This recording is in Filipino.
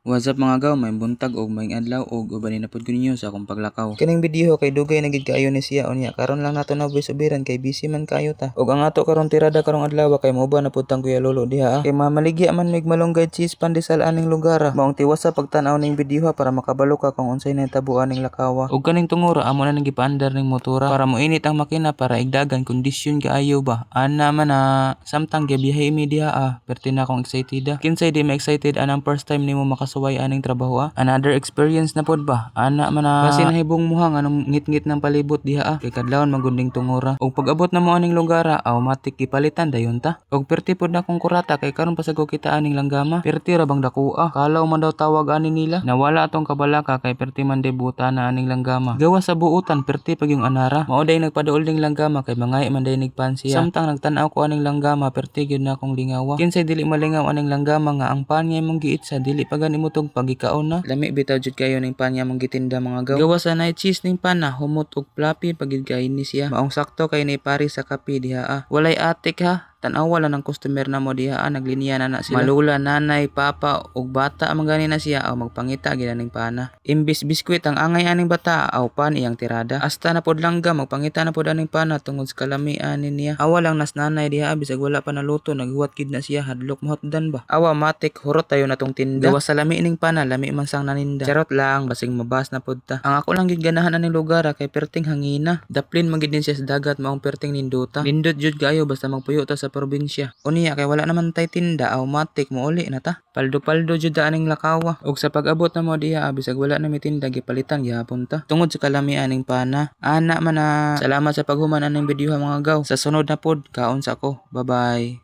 What's up mga gaw, may buntag og may adlaw og uban na pud ko ninyo sa akong paglakaw. Kining video kay dugay na gid kaayo ni siya unya karon lang nato na subiran kay busy man kaayo ta. Og ang ato karon tirada karong adlaw kay moba na pud tang Kuya Lolo diha. Kay mamaligya man mig malunggay cheese pandesal aning lugar. Maong tiwas sa pagtan-aw ning video para makabalo ka kung unsay nahitabo aning lakawa. Og kaning tungora amo na ning gipaandar ning motora para moinit ang makina para igdagan kondisyon kaayo ba. Ana man na samtang gibiyahe mi diha perti na akong excited. Kinsay di ma excited anang first time nimo makasuway aning trabaho Another experience na pod ba. Ana man na basi nahibong muhang anong ngit-ngit ng palibot diha kay kadlawon magunding tungora. Og pag-abot na mo aning lugar automatic gipalitan dayon ta. Og perti pod na akong kurata kay karon pasago kita aning langgama. Perti ra bang dakua. Kalaw man daw tawag ani nila. Nawala atong kabalaka kay perti man debuta na aning langgama. Gawa sa buutan perti pag yung anara. Mao day nagpaduol ding langgama kay mangay man day nigpansiya. Samtang nagtan-aw ko aning langgama perti gyud na akong lingawa. Kinsay dili malingaw aning langgama nga ang panya mong giit sa dili pa gani mo tog pagikaon na. Lami bitaw jud kayo ning panya mong gitinda mga gaw. Gawa sa night cheese ning pana humot og fluffy pagid kay ni siya. Maong sakto kay ni pari sa kape diha Walay atik Tanawa lang ng customer na mo diha naglinya na sila. Malula, nanay, papa ug bata man gani na siya magpangita gid ning pana. Imbis biskwit ang angay aning bata pan iyang tirada. Hasta na pod langga magpangita na pod aning pana tungod sa kalamian niya. Awa lang nas nanay diha bisag wala pa naluto naghuwat gid na siya hadlok mahotdan ba. Awa matik hurot tayo natong tinda. Gawa sa lami ning pana lami man sang naninda. Charot lang basing mabas na pod ta. Ang ako lang gid ganahan aning lugar kay perting hangina. Daplin man gid din siya sa dagat maong perting ninduta. Nindot jud kayo basta magpuyo ta sa probinsya. Unya kay wala naman tay tinda automatic mo uli na ta. Paldo-paldo jud aning lakawa. Og sa pag-abot na mo diha bisag wala na mi tinda gipalitan gyapon ta. Tungod sa kalamian ning pana. Ana man Salamat sa paghuman aning video mga gaw. Sa sunod na pod kaon sa ko. Bye-bye.